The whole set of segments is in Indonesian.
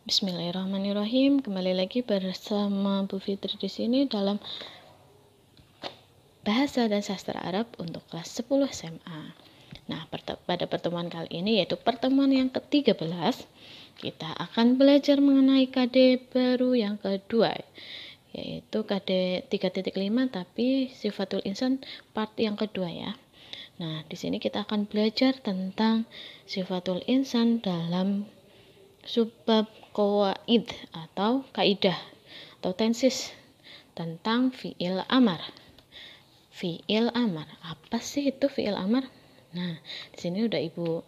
Bismillahirrahmanirrahim. Kembali lagi bersama Bu Fitri di sini dalam Bahasa dan Sastra Arab untuk kelas 10 SMA. Nah, pada pertemuan kali ini yaitu pertemuan yang ke-13, kita akan belajar mengenai KD baru yang kedua, yaitu KD 3.5 tapi Sifatul Insan part yang kedua ya. Nah, di sini kita akan belajar tentang Sifatul Insan dalam subbab qawaid atau kaidah atau tensis tentang fi'il amar. Fi'il amar, apa sih itu fi'il amar? Nah, di sini udah Ibu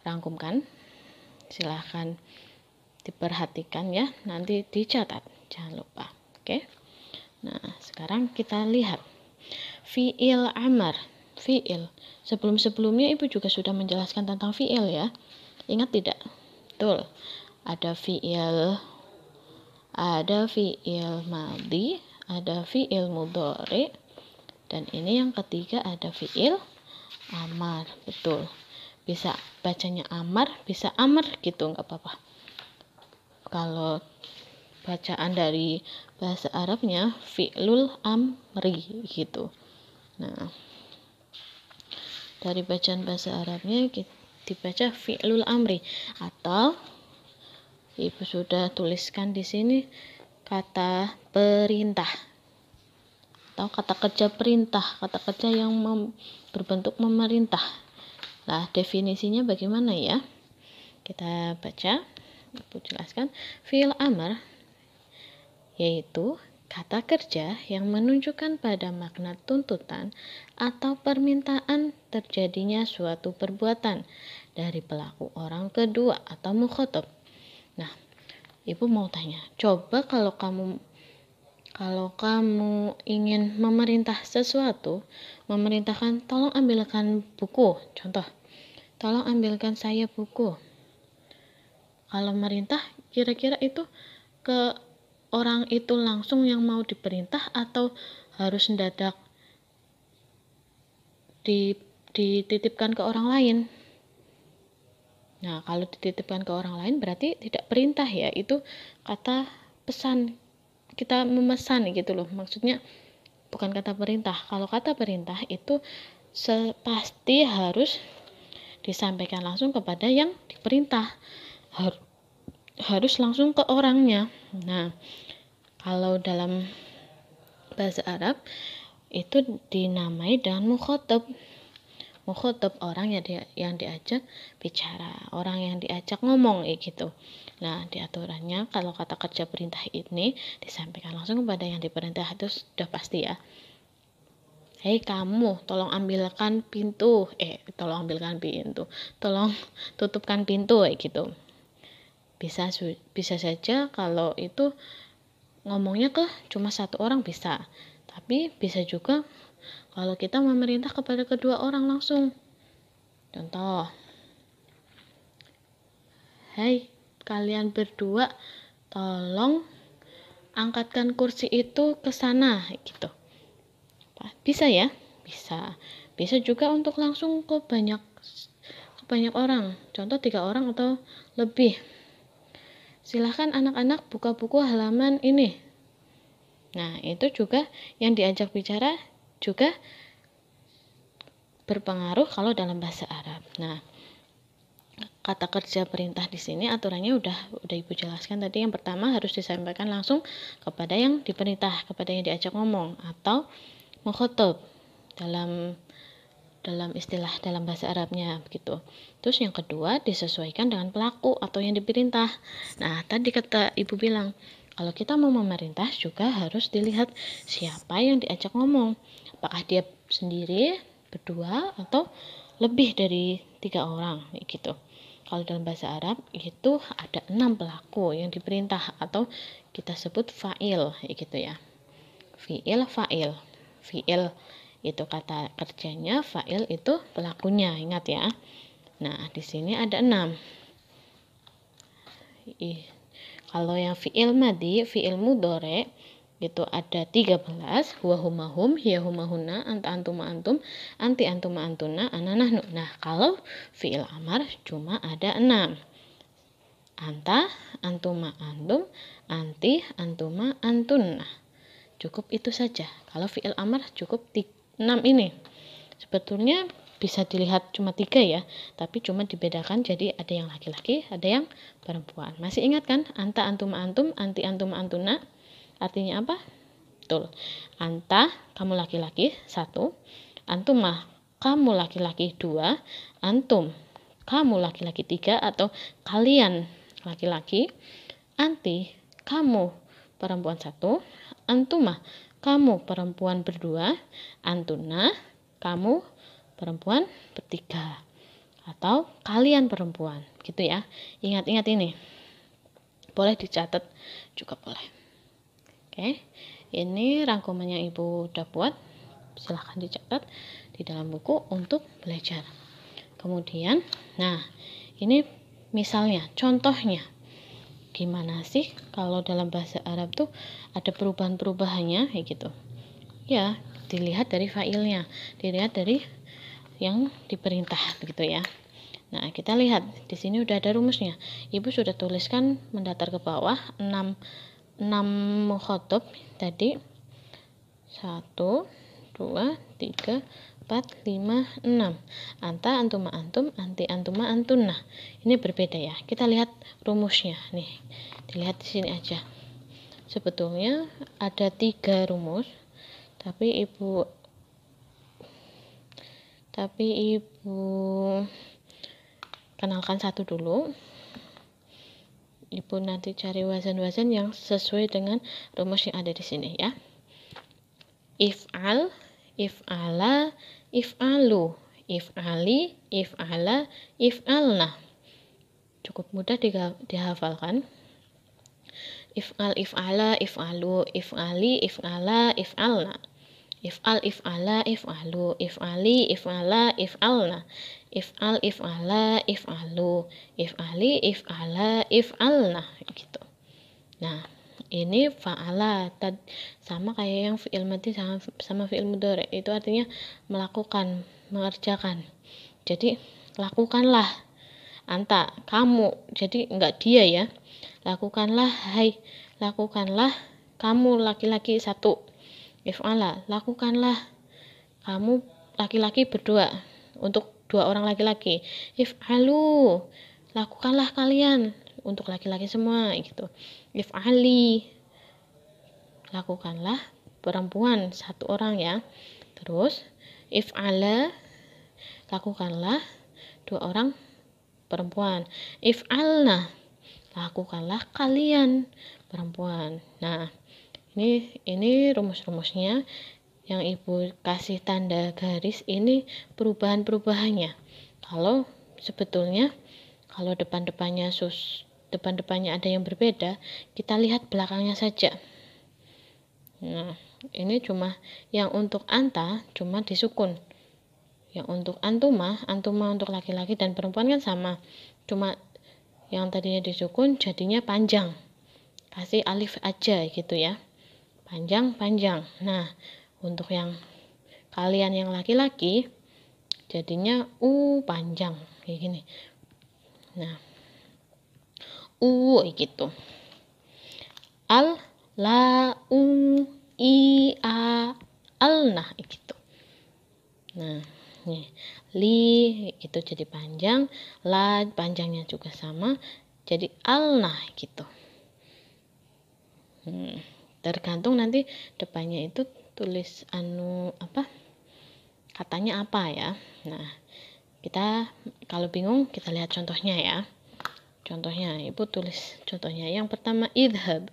rangkumkan. Silahkan diperhatikan ya, nanti dicatat, jangan lupa. Oke. Nah, sekarang kita lihat fi'il amar. Fi'il. Sebelum-sebelumnya Ibu juga sudah menjelaskan tentang fi'il ya. Ingat tidak? Betul. Ada fi'il madhi, ada fi'il mudhari, dan ini yang ketiga ada fi'il amar. Betul. Bisa bacanya amar, bisa amar gitu, nggak apa-apa. Kalau bacaan dari bahasa Arabnya fi'lul amri gitu. Nah, dari bacaan bahasa Arabnya dibaca fi'lul amri, atau Ibu sudah tuliskan di sini kata perintah atau kata kerja perintah, kata kerja yang berbentuk memerintah. Nah, definisinya bagaimana ya? Kita baca, Ibu jelaskan. Fi'il amar yaitu kata kerja yang menunjukkan pada makna tuntutan atau permintaan terjadinya suatu perbuatan dari pelaku orang kedua atau mukhatab. Nah, Ibu mau tanya, coba kalau kamu ingin memerintah sesuatu, memerintahkan tolong ambilkan buku, contoh, tolong ambilkan saya buku. Kalau merintah, kira-kira itu ke orang itu langsung yang mau diperintah atau harus mendadak dititipkan ke orang lain? Nah, kalau dititipkan ke orang lain berarti tidak perintah ya, itu kata pesan, kita memesan gitu loh, maksudnya bukan kata perintah. Kalau kata perintah itu pasti harus disampaikan langsung kepada yang diperintah, harus langsung ke orangnya. Nah, kalau dalam bahasa Arab itu dinamai dengan mukhatab. Mukhatab, orang yang diajak bicara, orang yang diajak ngomong gitu. Nah, di aturannya kalau kata kerja perintah ini disampaikan langsung kepada yang diperintah, itu sudah pasti ya. Hei kamu, tolong ambilkan pintu. Tolong tutupkan pintu gitu. Bisa saja kalau itu ngomongnya ke cuma satu orang bisa. Tapi bisa juga kalau kita memerintah kepada kedua orang langsung. Contoh, hei kalian berdua, tolong angkatkan kursi itu ke sana gitu. Bisa ya? Bisa juga untuk langsung ke banyak orang. Contoh 3 orang atau lebih. Silahkan anak-anak buka buku halaman ini. Nah, itu juga yang diajak bicara juga berpengaruh kalau dalam bahasa Arab. Nah, kata kerja perintah di sini aturannya udah Ibu jelaskan tadi. Yang pertama harus disampaikan langsung kepada yang diperintah, kepada yang diajak ngomong atau mukhatab dalam istilah dalam bahasa Arabnya begitu. Terus yang kedua disesuaikan dengan pelaku atau yang diperintah. Nah, tadi kata Ibu bilang, kalau kita mau memerintah juga harus dilihat siapa yang diajak ngomong. Apakah dia sendiri, berdua, atau lebih dari 3 orang gitu. Kalau dalam bahasa Arab itu ada 6 pelaku yang diperintah atau kita sebut fa'il gitu ya. Fi'il, fa'il. Fi'il itu kata kerjanya, fa'il itu pelakunya, ingat ya. Nah, di sini ada 6. Kalau yang fi'il madhi, fi'il mudhari itu ada 13, huwa huma hum, hiya huma hunna, anta antuma antum, anti antuma antuna, ana nahnu. Nah, kalau fi'il amar cuma ada 6. Anta, antuma, antum, anti, antuma, antunna. Cukup itu saja. Kalau fi'il amr cukup 6 ini. Sebetulnya bisa dilihat cuma 3 ya, tapi cuma dibedakan jadi ada yang laki-laki, ada yang perempuan. Masih ingat kan? Anta, antuma, antum, anti, antuma, antuna. Artinya apa? Betul. Anta, kamu laki-laki, 1. Antuma, kamu laki-laki, 2. Antum, kamu laki-laki, 3 atau kalian laki-laki. Anti, kamu perempuan, 1. Antuma, kamu perempuan berdua. Antuna, kamu perempuan bertiga atau kalian perempuan, gitu ya. Ingat-ingat ini. Boleh dicatat juga boleh. Oke. Ini rangkuman yang Ibu udah buat. Silahkan dicatat di dalam buku untuk belajar. Kemudian, nah, ini misalnya, contohnya. Gimana sih kalau dalam bahasa Arab tuh ada perubahan-perubahannya kayak gitu. Ya, dilihat dari fa'ilnya, dilihat dari yang diperintah begitu ya. Nah, kita lihat di sini udah ada rumusnya. Ibu sudah tuliskan mendatar ke bawah 6 mukhatab tadi. 1 2 3 4 5 6. Anta, antuma, antum, anti, antuma, antunna. Ini berbeda ya. Kita lihat rumusnya nih. Dilihat di sini aja. Sebetulnya ada 3 rumus, tapi Ibu kenalkan satu dulu. Ibu nanti cari wazan-wazan yang sesuai dengan rumus yang ada di sini ya. If'al, if'ala, if'alu, if'ali, if'ala, if'alna. Cukup mudah dihafalkan. If'al, if'ala, if'alu, if'ali, if'ala, if'alna. If'al, if'ala, if'alu, if'ali, if'ala, if'alna. If'al, if'ala, if'alu, if'ali, if'ala, if'alna gitu. Nah, ini fa'ala sama kayak yang fi'il madhi sama fi'il mudhari, itu artinya melakukan, mengerjakan. Jadi lakukanlah. Anta, kamu, jadi enggak dia ya. Lakukanlah, hai, lakukanlah kamu laki-laki 1. If'ala, lakukanlah kamu laki-laki berdua, untuk 2 orang laki-laki. If'alu, lakukanlah kalian untuk laki-laki semua gitu. If'ali, lakukanlah perempuan 1 orang ya. Terus if'ala, lakukanlah 2 orang perempuan. If'alna, lakukanlah kalian perempuan. Nah, ini rumus-rumusnya yang Ibu kasih tanda garis, ini perubahan-perubahannya. Kalau sebetulnya kalau depan-depannya ada yang berbeda, kita lihat belakangnya saja. Nah, ini cuma yang untuk anta cuma disukun. Yang untuk antuma untuk laki-laki dan perempuan kan sama. Cuma yang tadinya disukun jadinya panjang. Kasih alif aja gitu ya. Panjang. Nah, untuk yang kalian yang laki-laki jadinya panjang kayak gini. Nah, gitu. Al, la, i, a, alna gitu. Nah, nih, li itu jadi panjang, la panjangnya juga sama, jadi alna gitu. Tergantung nanti depannya itu tulis katanya apa ya. Nah, kita kalau bingung kita lihat contohnya ya. Contohnya Ibu tulis contohnya. Yang pertama idhab.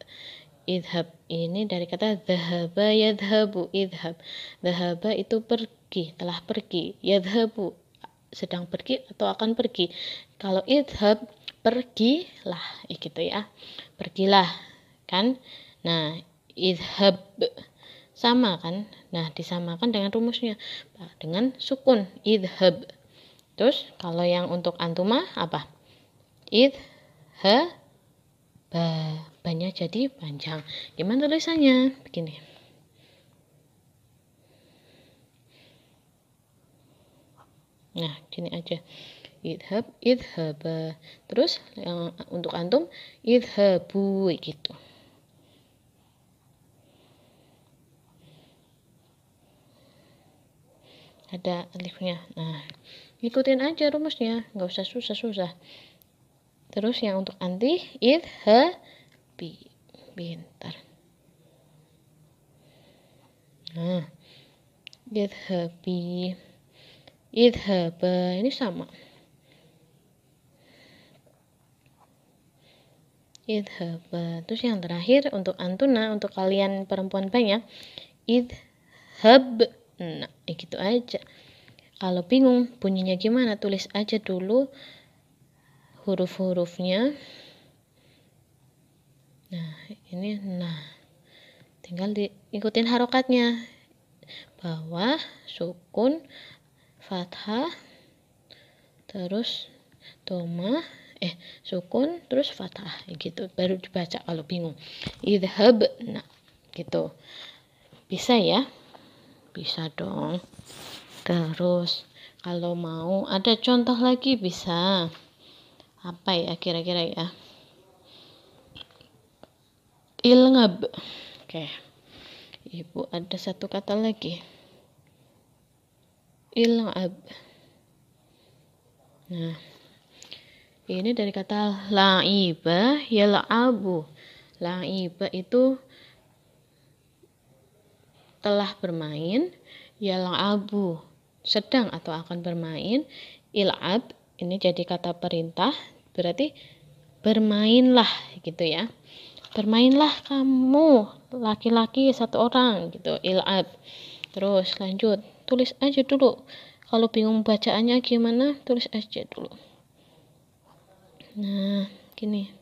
Idhab ini dari kata dhahaba yadhabu. Idhab, dhahaba itu pergi, telah pergi. Yadhabu sedang pergi atau akan pergi. Kalau idhab pergilah gitu ya. Pergilah kan. Nah, idhab sama kan. Nah, disamakan dengan rumusnya dengan sukun idhab. Terus kalau yang untuk antuma apa? Idhab, banyak jadi panjang. Gimana tulisannya? Begini. Nah, gini aja. idhab, idhaba. Terus yang untuk antum idhabu gitu. Ada alifnya. Nah, ikutin aja rumusnya, nggak usah susah-susah. Terus yang untuk anti idhabi. Pintar. Nah, idhabi, idhaba ini sama. Idhaba. Terus yang terakhir untuk antuna, untuk kalian perempuan banyak, idhab. Nah, gitu aja. Kalau bingung bunyinya gimana, tulis aja dulu huruf-hurufnya. Nah, ini tinggal diikutin harokatnya. Bawah, sukun, fathah, terus dhamma, sukun, terus fathah gitu. Baru dibaca kalau bingung. Idhab. Nah, gitu. Bisa ya? Bisa dong. Terus kalau mau ada contoh lagi bisa. Apa ya kira-kira ya? Ilngab. Oke. Ibu ada satu kata lagi. Ilngab. Nah, ini dari kata la'iba yal'abu. La'iba itu telah bermain, yal'abu sedang atau akan bermain, il'ab ini jadi kata perintah, berarti bermainlah gitu ya. Bermainlah kamu laki-laki satu orang gitu, il'ab. Terus lanjut, tulis aja dulu. Kalau bingung bacaannya gimana, tulis aja dulu. Nah, gini.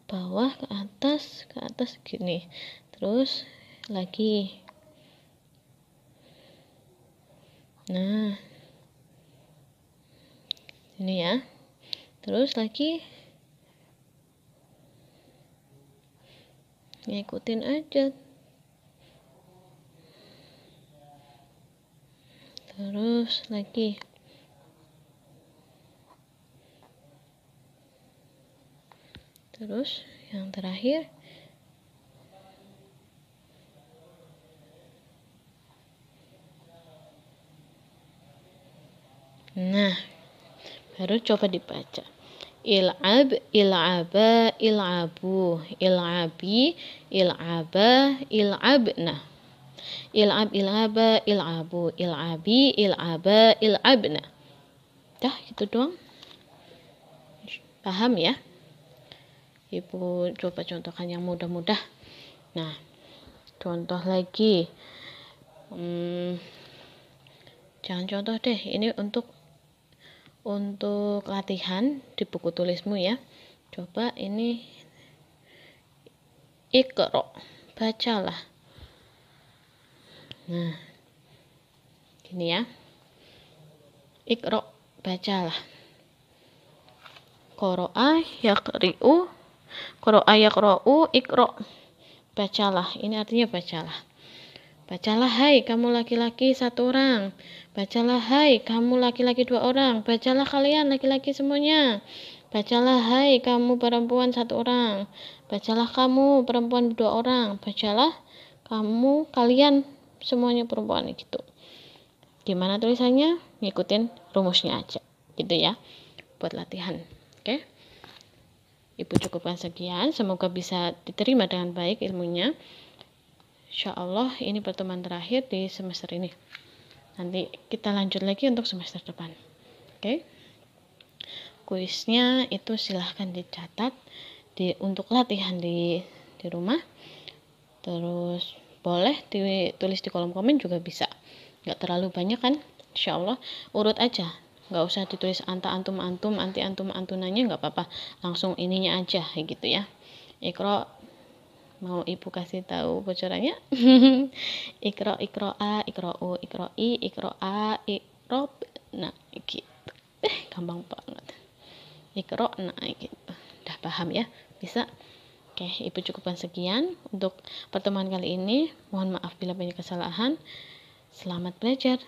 Bawah ke atas gini. Terus lagi. Nah. Ini ya. Terus lagi. Ngikutin aja. Terus lagi. Terus yang terakhir. Nah, baru coba dibaca. Il'ab, il'aba, il'abu, il'abi, il'aba, il'abna. Il'ab, il'aba, il'abu, il'abi, il'aba, il'abna. Dah, gitu doang. Paham ya? Ibu coba contohkan yang mudah-mudah. Nah, contoh lagi. Jangan contoh deh. Ini untuk latihan di buku tulismu ya. Coba ini Iqra, bacalah. Nah, gini ya. Iqra, bacalah. Qara'a yaqri'u, qara'a yaqra'u, iqra. Bacalah. Ini artinya bacalah. Bacalah hai kamu laki-laki satu orang. Bacalah hai kamu laki-laki dua orang. Bacalah kalian laki-laki semuanya. Bacalah hai kamu perempuan satu orang. Bacalah kamu perempuan dua orang. Bacalah kamu kalian semuanya perempuan gitu. Gimana tulisannya? Ngikutin rumusnya aja gitu ya. Buat latihan. Oke. Ibu cukupkan sekian. Semoga bisa diterima dengan baik ilmunya. Insya Allah ini pertemuan terakhir di semester ini. Nanti kita lanjut lagi untuk semester depan. Oke. Kuisnya itu silahkan dicatat untuk latihan di rumah. Terus boleh ditulis di kolom komen juga bisa. Nggak terlalu banyak kan? Insya Allah urut aja. Nggak usah ditulis anta antum antum anti antum antunanya, nggak apa-apa. Langsung ininya aja gitu ya. Iqra, mau ibu kasih tahu bocorannya? Iqra, iqra'a, iqra'u, iqra'i, iqra'a, iqrob. Nah gitu. Gampang banget. Iqra, nah gitu. Udah paham ya? Bisa? Oke, ibu cukupkan sekian untuk pertemuan kali ini. Mohon maaf bila banyak kesalahan. Selamat belajar.